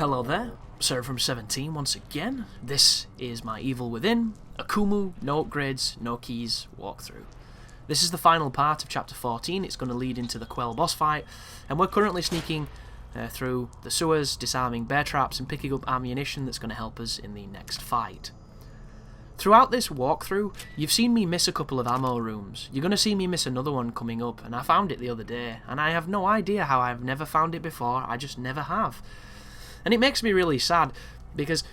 Hello there, Sarah from 17 once again. This is my Evil Within Akumu, no upgrades, no keys walkthrough. This is the final part of chapter 14. It's going to lead into the QUELL boss fight, and we're currently sneaking through the sewers, disarming bear traps and picking up ammunition that's going to help us in the next fight. Throughout this walkthrough, you've seen me miss a couple of ammo rooms. You're going to see me miss another one coming up, and I found it the other day, and I have no idea how I've never found it before. I just never have. And it makes me really sad, because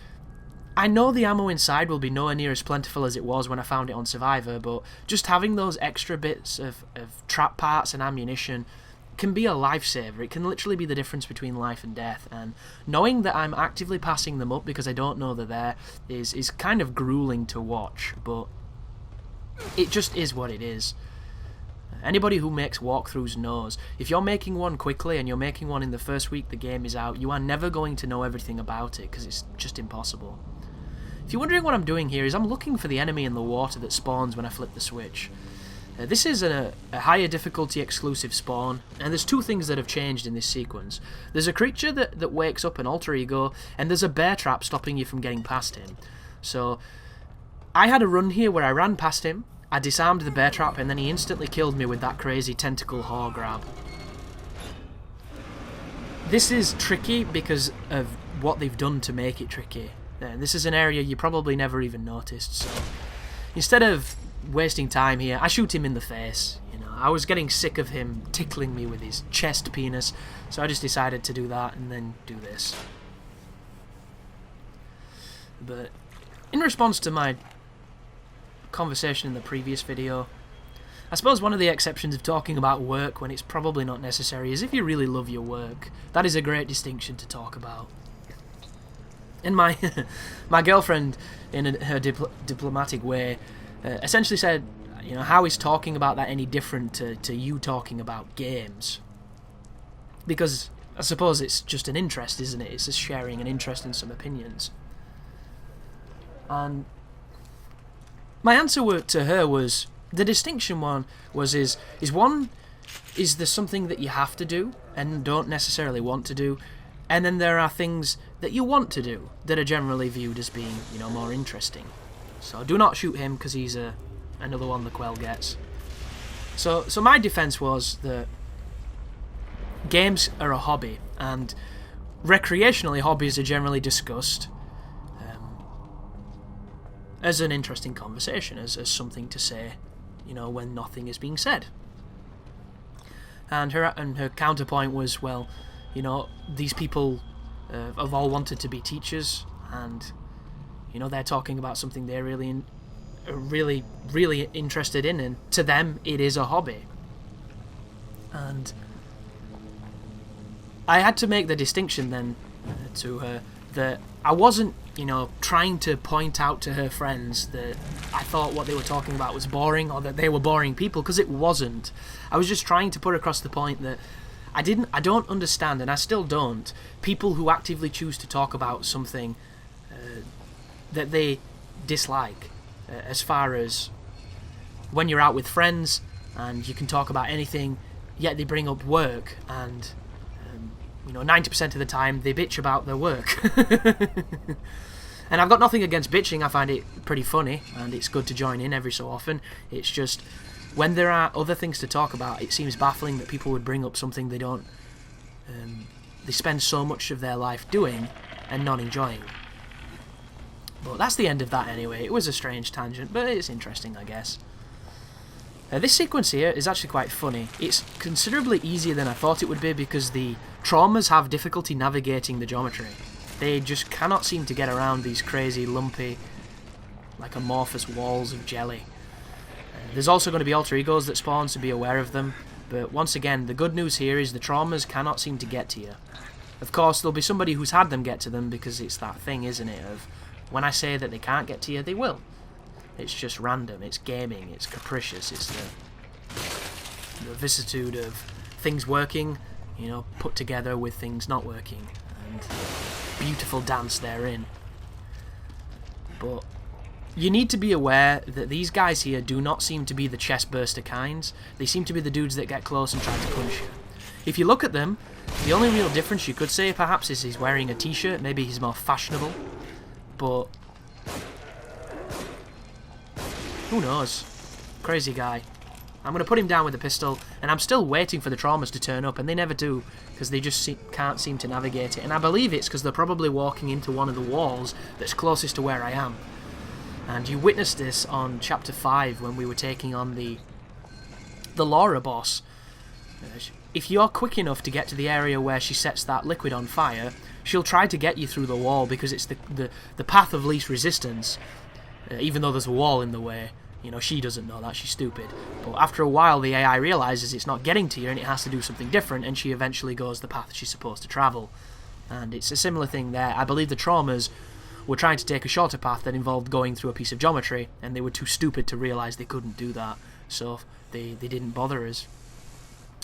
I know the ammo inside will be nowhere near as plentiful as it was when I found it on Survivor, but just having those extra bits of trap parts and ammunition can be a lifesaver. It can literally be the difference between life and death, and knowing that I'm actively passing them up because I don't know they're there is kind of grueling to watch, but it just is what it is. Anybody who makes walkthroughs knows, if you're making one quickly and you're making one in the first week the game is out, you are never going to know everything about it because it's just impossible. If you're wondering what I'm doing here, is I'm looking for the enemy in the water that spawns when I flip the switch. This is a higher difficulty exclusive spawn, and there's two things that have changed in this sequence. There's a creature that wakes up an alter ego, and there's a bear trap stopping you from getting past him. So I had a run here where I ran past him, I disarmed the bear trap, and then he instantly killed me with that crazy tentacle haw grab. This is tricky because of what they've done to make it tricky. This is an area you probably never even noticed, so instead of wasting time here, I shoot him in the face. You know, I was getting sick of him tickling me with his chest penis, so I just decided to do that and then do this. But in response to my conversation in the previous video, I suppose one of the exceptions of talking about work when it's probably not necessary is if you really love your work. That is a great distinction to talk about. And my girlfriend, in her diplomatic way, essentially said, you know, how is talking about that any different to you talking about games? Because I suppose it's just an interest, isn't it? It's just sharing an interest in some opinions. And my answer to her was, the distinction is there something that you have to do and don't necessarily want to do, and then there are things that you want to do that are generally viewed as being, you know, more interesting. So do not shoot him because he's another one the QUELL gets. So my defense was that games are a hobby, and recreationally hobbies are generally discussed as an interesting conversation, as something to say, you know, when nothing is being said. And her counterpoint was, well, you know, these people have all wanted to be teachers, and you know, they're talking about something they're really interested in, and to them it is a hobby. And I had to make the distinction then to her that I wasn't, you know, trying to point out to her friends that I thought what they were talking about was boring, or that they were boring people, because it wasn't. I was just trying to put across the point that I don't understand, and I still don't, people who actively choose to talk about something that they dislike, as far as when you're out with friends and you can talk about anything, yet they bring up work, and you know, 90% of the time they bitch about their work. And I've got nothing against bitching. I find it pretty funny, and it's good to join in every so often. It's just, when there are other things to talk about, it seems baffling that people would bring up something they don't, they spend so much of their life doing and not enjoying. But that's the end of that anyway. It was a strange tangent, but it's interesting, I guess. This sequence here is actually quite funny. It's considerably easier than I thought it would be, because the traumas have difficulty navigating the geometry. They just cannot seem to get around these crazy, lumpy, like amorphous walls of jelly. There's also going to be alter egos that spawn, so be aware of them. But once again, the good news here is the traumas cannot seem to get to you. Of course, there'll be somebody who's had them get to them, because it's that thing, isn't it, of when I say that they can't get to you, they will. It's just random, it's gaming, it's capricious, it's the vicissitude of things working, you know, put together with things not working, and beautiful dance therein. But you need to be aware that these guys here do not seem to be the chest burster kinds. They seem to be the dudes that get close and try to punch you. If you look at them, The only real difference you could say, perhaps, is he's wearing a t-shirt. Maybe he's more fashionable. But who knows? Crazy guy. I'm going to put him down with a pistol, and I'm still waiting for the traumas to turn up, and they never do, because they just can't seem to navigate it. And I believe it's because they're probably walking into one of the walls that's closest to where I am. And you witnessed this on Chapter 5 when we were taking on the Laura boss. If you're quick enough to get to the area where she sets that liquid on fire, she'll try to get you through the wall because it's the path of least resistance, even though there's a wall in the way. You know, she doesn't know that, she's stupid. But after a while, the AI realizes it's not getting to you and it has to do something different, and she eventually goes the path she's supposed to travel. And it's a similar thing there. I believe the traumas were trying to take a shorter path that involved going through a piece of geometry, and they were too stupid to realize they couldn't do that, so they didn't bother us.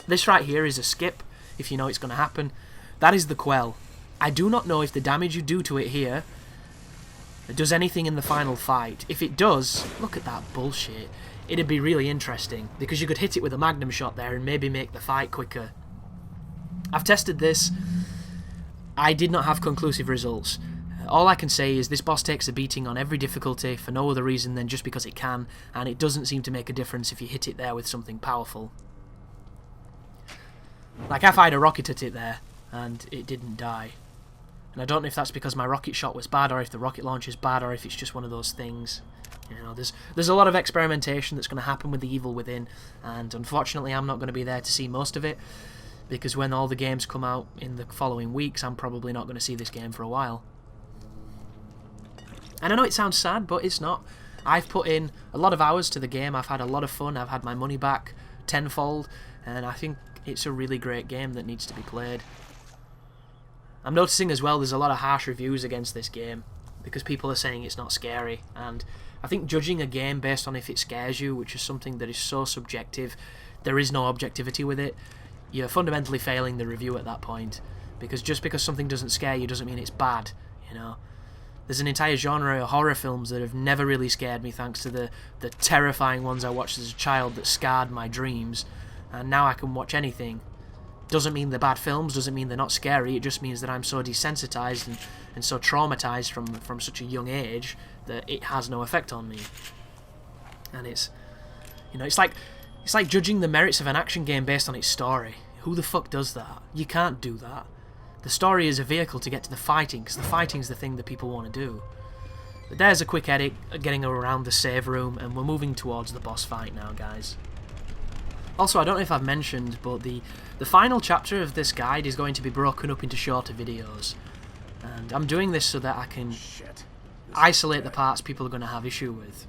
This right here is a skip, if you know it's going to happen. That is the QUELL. I do not know if the damage you do to it here does anything in the final fight. If it does, look at that bullshit. It'd be really interesting, because you could hit it with a magnum shot there and maybe make the fight quicker. I've tested this. I did not have conclusive results. All I can say is this boss takes a beating on every difficulty for no other reason than just because it can, and it doesn't seem to make a difference if you hit it there with something powerful. Like, I fired a rocket at it there, and it didn't die. And I don't know if that's because my rocket shot was bad, or if the rocket launch is bad, or if it's just one of those things. You know, there's a lot of experimentation that's going to happen with the Evil Within, and unfortunately I'm not going to be there to see most of it, because when all the games come out in the following weeks, I'm probably not going to see this game for a while. And I know it sounds sad, but it's not. I've put in a lot of hours to the game, I've had a lot of fun, I've had my money back tenfold, and I think it's a really great game that needs to be played. I'm noticing as well there's a lot of harsh reviews against this game because people are saying it's not scary, and I think judging a game based on if it scares you, which is something that is so subjective, there is no objectivity with it, you're fundamentally failing the review at that point, because just because something doesn't scare you doesn't mean it's bad, you know. There's an entire genre of horror films that have never really scared me thanks to the terrifying ones I watched as a child that scarred my dreams, and now I can watch anything. Doesn't mean they're bad films, doesn't mean they're not scary, it just means that I'm so desensitized and so traumatized from such a young age that it has no effect on me. And it's, you know, it's like judging the merits of an action game based on its story. Who the fuck does that? You can't do that. The story is a vehicle to get to the fighting, because the fighting's the thing that people want to do. But there's a quick edit getting around the save room, and we're moving towards the boss fight now, guys. Also, I don't know if I've mentioned, but the final chapter of this guide is going to be broken up into shorter videos. And I'm doing this so that I can isolate the parts people are going to have issue with.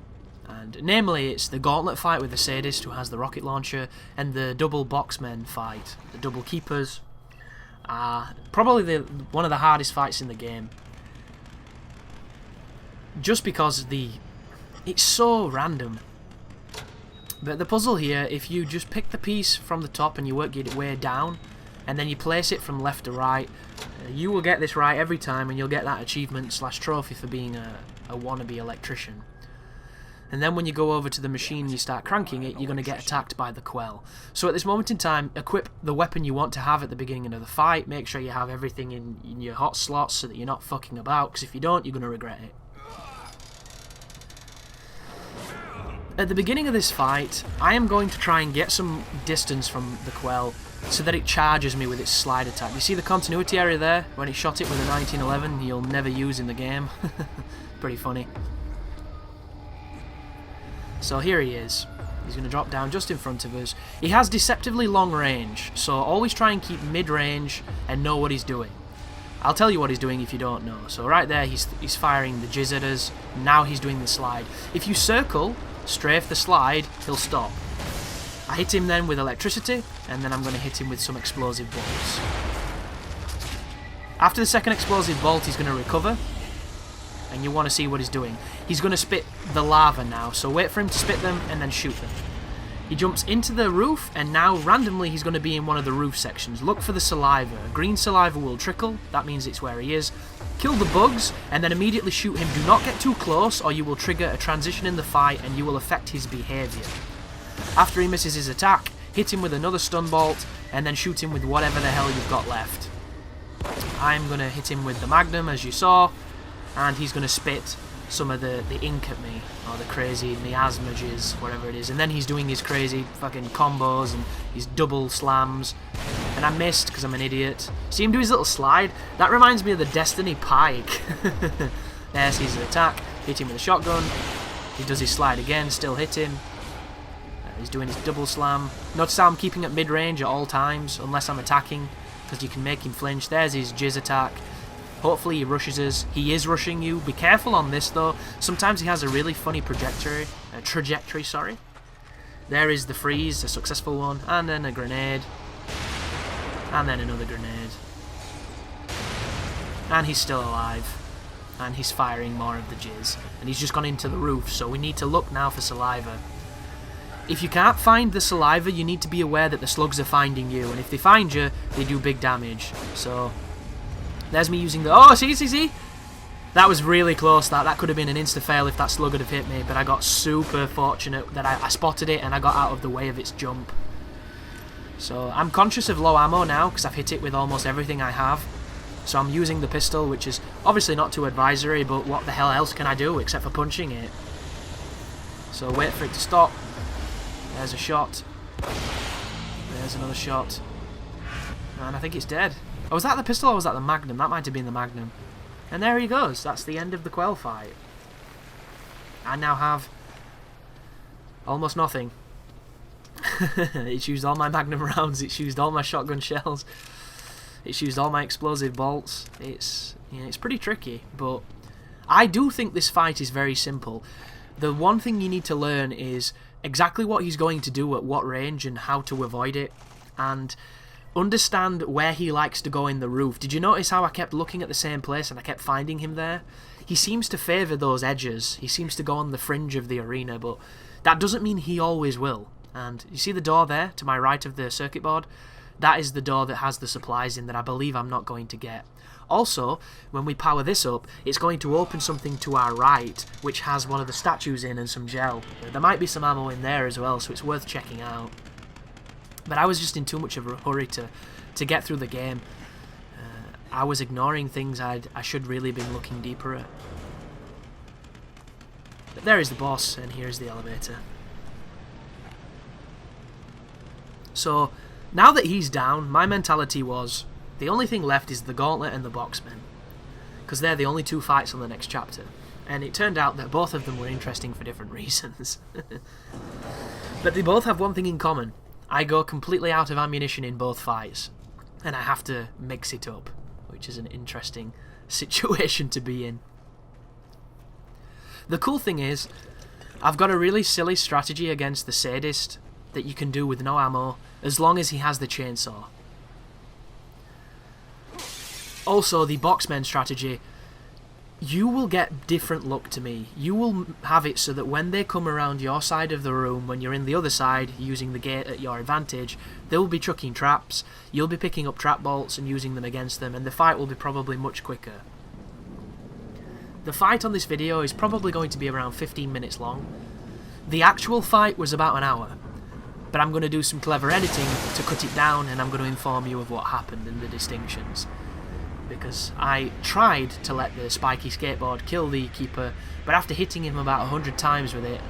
And namely, it's the gauntlet fight with the sadist who has the rocket launcher, and the double boxmen fight. The double keepers are probably one of the hardest fights in the game. Just because it's so random. But the puzzle here, if you just pick the piece from the top and you work your way down, and then you place it from left to right, you will get this right every time, and you'll get that achievement / trophy for being a wannabe electrician. And then when you go over to the machine and you start cranking it, you're going to get attacked by the QUELL. So at this moment in time, equip the weapon you want to have at the beginning of the fight, make sure you have everything in your hot slots so that you're not fucking about, because if you don't, you're going to regret it. At the beginning of this fight, I am going to try and get some distance from the QUELL so that it charges me with its slide attack. You see the continuity area there? When it shot it with a 1911 you'll never use in the game. Pretty funny. So here he is. He's going to drop down just in front of us. He has deceptively long range, so always try and keep mid-range and know what he's doing. I'll tell you what he's doing if you don't know. So right there, he's firing the jizz at us. Now he's doing the slide. If you circle, strafe the slide, he'll stop. I hit him then with electricity, and then I'm going to hit him with some explosive bolts. After the second explosive bolt, he's going to recover, and you want to see what he's doing. He's going to spit the lava now, so wait for him to spit them and then shoot them. He jumps into the roof, and now randomly he's going to be in one of the roof sections. Look for the saliva. Green saliva will trickle, that means it's where he is. Kill the bugs, and then immediately shoot him. Do not get too close, or you will trigger a transition in the fight, and you will affect his behaviour. After he misses his attack, hit him with another stun bolt, and then shoot him with whatever the hell you've got left. I'm going to hit him with the Magnum, as you saw, and he's going to spit some of the ink at me, or the crazy miasmages, whatever it is, and then he's doing his crazy fucking combos and his double slams, and I missed because I'm an idiot. See him do his little slide? That reminds me of the Destiny Pike. There's his attack, hit him with a shotgun, he does his slide again, still hit him. He's doing his double slam. Notice how I'm keeping at mid-range at all times, unless I'm attacking, because you can make him flinch. There's his jizz attack. Hopefully he rushes us. He is rushing you. Be careful on this though. Sometimes he has a really funny trajectory, sorry. There is the freeze, a successful one, and then a grenade. And then another grenade. And he's still alive. And he's firing more of the jizz. And he's just gone into the roof, so we need to look now for saliva. If you can't find the saliva, you need to be aware that the slugs are finding you. And if they find you, they do big damage. So there's me using the... Oh, see? That was really close, that could have been an insta-fail if that slug would have hit me, but I got super fortunate that I spotted it and I got out of the way of its jump. So I'm conscious of low ammo now, because I've hit it with almost everything I have. So I'm using the pistol, which is obviously not too advisory, but what the hell else can I do except for punching it? So wait for it to stop. There's a shot. There's another shot. And I think it's dead. Oh, was that the pistol or was that the Magnum? That might have been the Magnum. And there he goes. That's the end of the Quell fight. I now have almost nothing. It's used all my Magnum rounds. It's used all my shotgun shells. It's used all my explosive bolts. It's pretty tricky, but I do think this fight is very simple. The one thing you need to learn is exactly what he's going to do at what range and how to avoid it, and understand where he likes to go in the roof. Did you notice how I kept looking at the same place and I kept finding him there? He seems to favour those edges. He seems to go on the fringe of the arena, but that doesn't mean he always will. And you see the door there to my right of the circuit board? That is the door that has the supplies in that I believe I'm not going to get. Also, when we power this up, it's going to open something to our right, which has one of the statues in and some gel. There might be some ammo in there as well, so it's worth checking out. But I was just in too much of a hurry to get through the game. I was ignoring things I should really been looking deeper at. But there is the boss, and here's the elevator. So, now that he's down, my mentality was, the only thing left is the Gauntlet and the Boxmen, because they're the only two fights on the next chapter. And it turned out that both of them were interesting for different reasons. But they both have one thing in common. I go completely out of ammunition in both fights, and I have to mix it up, which is an interesting situation to be in. The cool thing is, I've got a really silly strategy against the Sadist that you can do with no ammo, as long as he has the chainsaw. Also, the Boxmen strategy, you will get different luck to me. You will have it so that when they come around your side of the room, when you're in the other side, using the gate at your advantage, they will be chucking traps, you'll be picking up trap bolts and using them against them, and the fight will be probably much quicker. The fight on this video is probably going to be around 15 minutes long. The actual fight was about an hour, but I'm going to do some clever editing to cut it down, and I'm going to inform you of what happened and the distinctions. Because I tried to let the spiky skateboard kill the Keeper, but after hitting him about 100 times with it,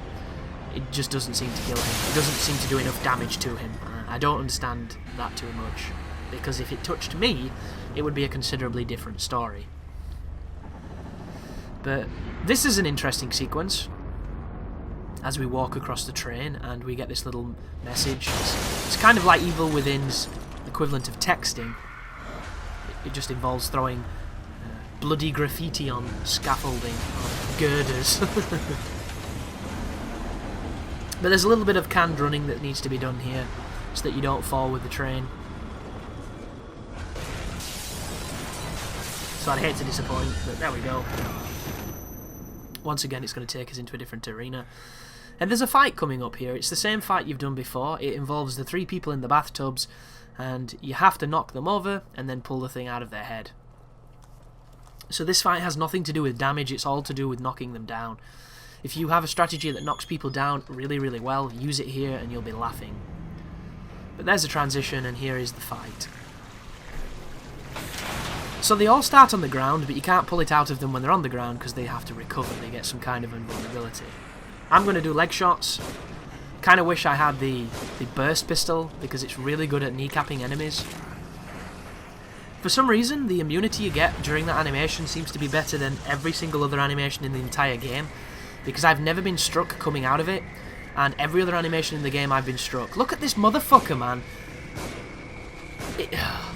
it just doesn't seem to kill him. It doesn't seem to do enough damage to him. I don't understand that too much, because if it touched me, it would be a considerably different story. But this is an interesting sequence, as we walk across the train and we get this little message. It's kind of like Evil Within's equivalent of texting. It just involves throwing bloody graffiti on scaffolding, on girders. But there's a little bit of canned running that needs to be done here, so that you don't fall with the train. So I'd hate to disappoint, but there we go. Once again, it's going to take us into a different arena. And there's a fight coming up here. It's the same fight you've done before. It involves the 3 people in the bathtubs, and you have to knock them over and then pull the thing out of their head. So this fight has nothing to do with damage, it's all to do with knocking them down. If you have a strategy that knocks people down really, really well, use it here and you'll be laughing. But there's a transition, and here is the fight. So they all start on the ground, but you can't pull it out of them when they're on the ground because they have to recover. They get some kind of invulnerability. I'm going to do leg shots. Kind of wish I had the burst pistol because it's really good at kneecapping enemies. For some reason, the immunity you get during that animation seems to be better than every single other animation in the entire game, because I've never been struck coming out of it, and every other animation in the game I've been struck. Look at this motherfucker, man.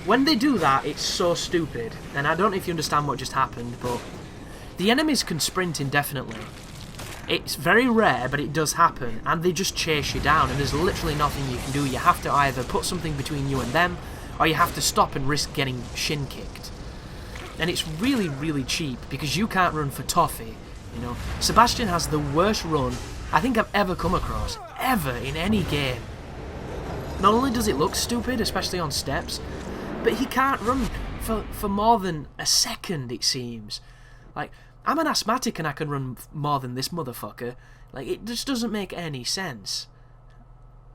When they do that, it's so stupid, and I don't know if you understand what just happened, but the enemies can sprint indefinitely. It's very rare, but it does happen, and they just chase you down, and there's literally nothing you can do. You have to either put something between you and them, or you have to stop and risk getting shin kicked. And it's really, really cheap, because you can't run for toffee, you know. Sebastian has the worst run I think I've ever come across, ever, in any game. Not only does it look stupid, especially on steps, but he can't run for more than a second, it seems. Like, I'm an asthmatic and I can run more than this motherfucker. Like, it just doesn't make any sense.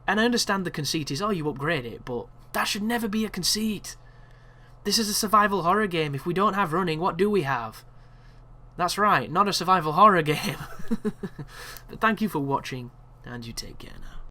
And I understand the conceit is, oh, you upgrade it, but that should never be a conceit. This is a survival horror game. If we don't have running, what do we have? That's right, not a survival horror game. But thank you for watching, and you take care now.